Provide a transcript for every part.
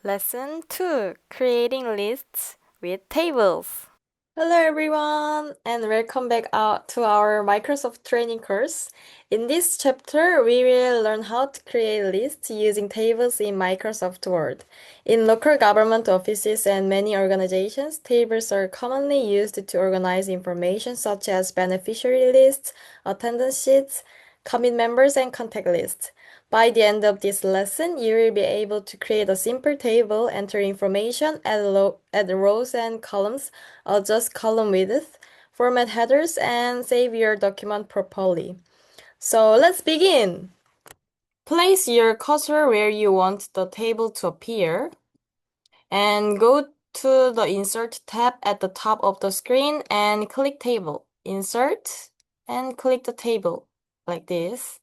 Lesson 2, Creating Lists with Tables. Hello everyone and welcome back to our Microsoft training course. In this chapter, we will learn how to create lists using tables in Microsoft Word. In local government offices and many organizations, tables are commonly used to organize information such as beneficiary lists, attendance sheets, commit members, and contact lists. By the end of this lesson, you will be able to create a simple table, enter information, add rows and columns, adjust column width, format headers, and save your document properly. So let's begin. Place your cursor where you want the table to appear and go to the Insert tab at the top of the screen and click Table. Insert and click the table like this.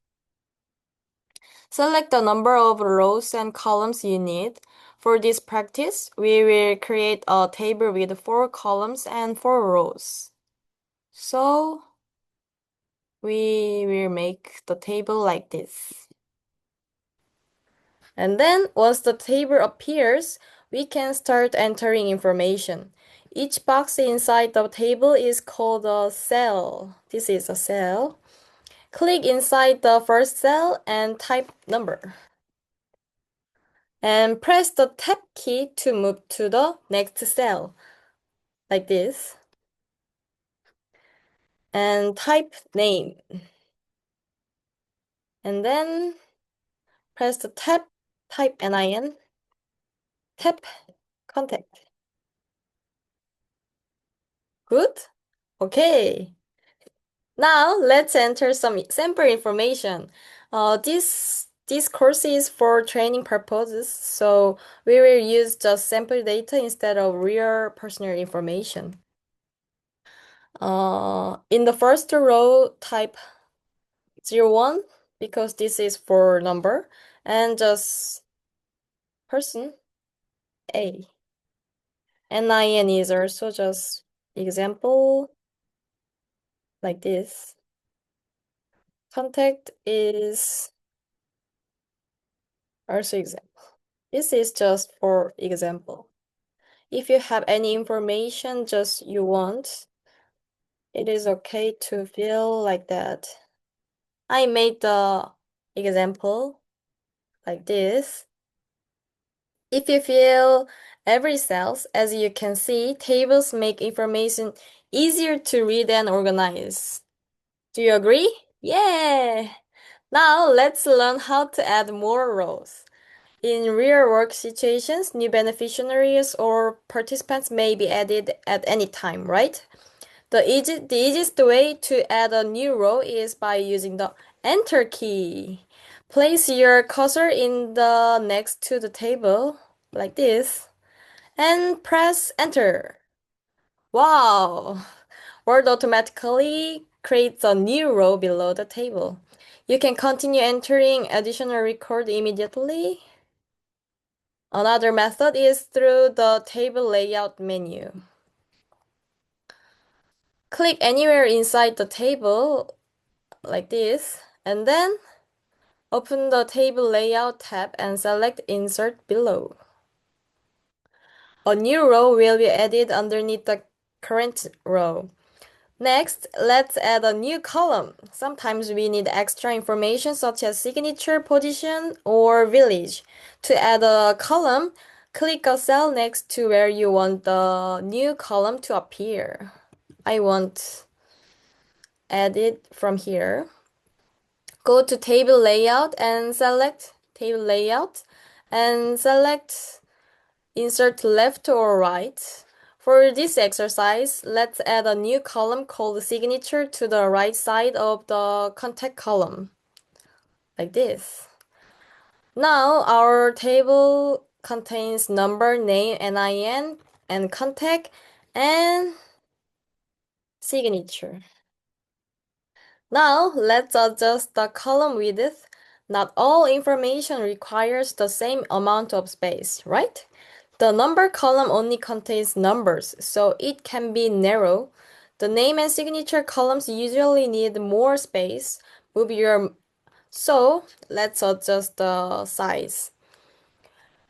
Select the number of rows and columns you need. For this practice, we will create a table with 4 columns and 4 rows. So, we will make the table like this. And then, once the table appears, we can start entering information. Each box inside the table is called a cell. This is a cell. Click inside the first cell and type number. And press the Tab key to move to the next cell, like this. And type name. And then press the Tab, type NIN, tap contact. Good? Okay. Now let's enter some sample information. This course is for training purposes, so we will use just sample data instead of real personal information. In the first row, type 01 because this is for number, and just person A. NIN is also just example like this. Contact is also example. This is just for example. If you have any information just you want, it is okay to fill like that. I made the example like this. If you fill every cells, as you can see, tables make information easier to read and organize. Do you agree? Yeah! Now let's learn how to add more rows. In real work situations, new beneficiaries or participants may be added at any time, right? The easiest way to add a new row is by using the Enter key. Place your cursor in the next to the table, like this, and press Enter. Wow! Word automatically creates a new row below the table. You can continue entering additional record immediately. Another method is through the table layout menu. Click anywhere inside the table, like this, and then open the table layout tab and select Insert below. A new row will be added underneath the current row. Next, let's add a new column. Sometimes we need extra information such as signature, position, or village. To add a column, click a cell next to where you want the new column to appear. I want add it from here. Go to table layout and select table layout and select insert left or right. For this exercise, let's add a new column called signature to the right side of the contact column, like this. Now our table contains number, name, NIN, and contact, and signature. Now let's adjust the column width. Not all information requires the same amount of space, right? The number column only contains numbers, so it can be narrow. The name and signature columns usually need more space. So let's adjust the size.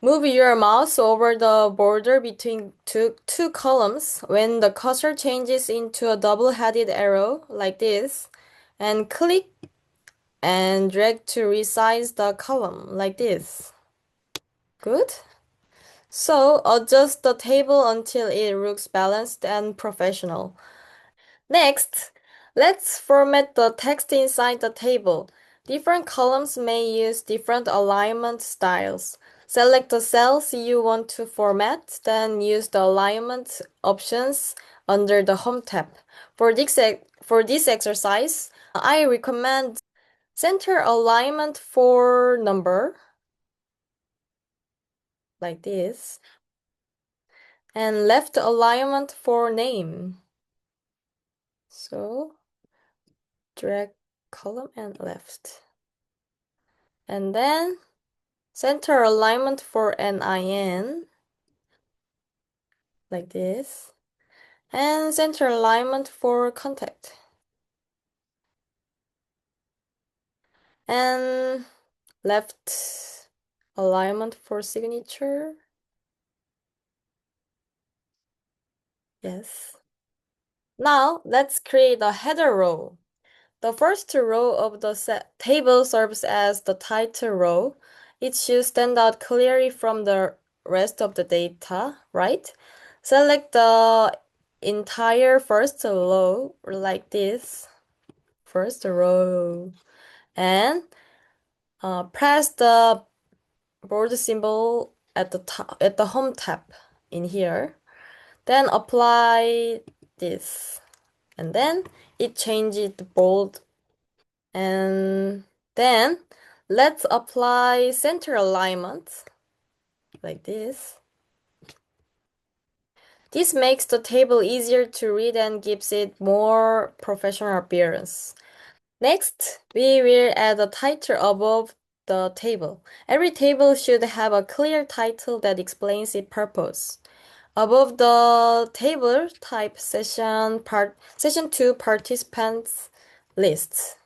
Move your mouse over the border between two columns when the cursor changes into a double-headed arrow like this, and click and drag to resize the column like this. Good. So adjust the table until it looks balanced and professional. Next, let's format the text inside the table. Different columns may use different alignment styles. Select the cells you want to format, then use the alignment options under the Home tab. For this exercise, I recommend center alignment for number, like this, and left alignment for name. So, drag column and left. And then center alignment for NIN, like this. And center alignment for contact. And left alignment for signature. Yes. Now let's create a header row. The first row of the table serves as the title row. It should stand out clearly from the rest of the data, right? Select the entire first row like this. First row. And press the board symbol at the top, at the Home tab in here. Then apply this. And then it changes the bold. And then let's apply center alignment like this. This makes the table easier to read and gives it more professional appearance. Next, we will add a title above the table. Every table should have a clear title that explains its purpose. Above the table, type session 2 participants lists.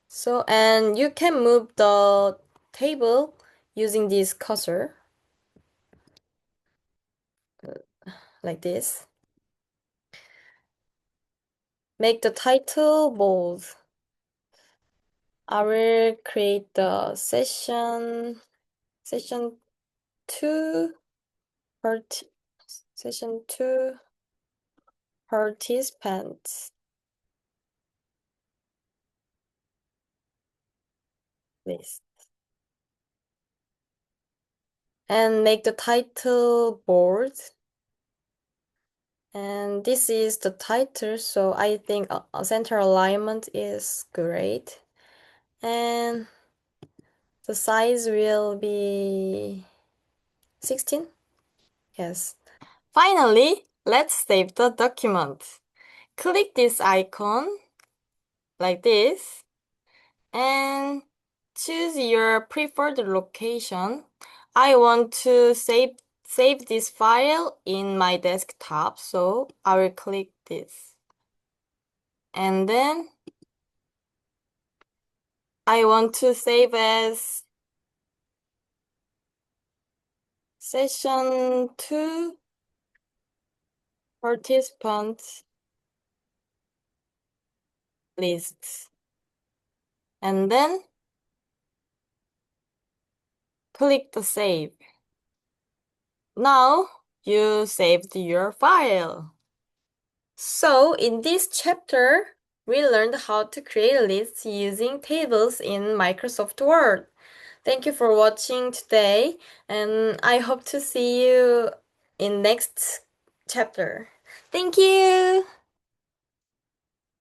So, and you can move the table using this cursor, like this. Make the title bold. I will create the session 2 part session 2 participants list. And make the title bold. And this is the title, so I think a center alignment is great. And the size will be 16. Yes. Finally, let's save the document. Click this icon like this and choose your preferred location. I want to save this file in my desktop, so I will click this. And then I want to save as session 2 participants lists. And then click the save. Now you saved your file. So in this chapter, we learned how to create lists using tables in Microsoft Word. Thank you for watching today, and I hope to see you in next chapter. Thank you!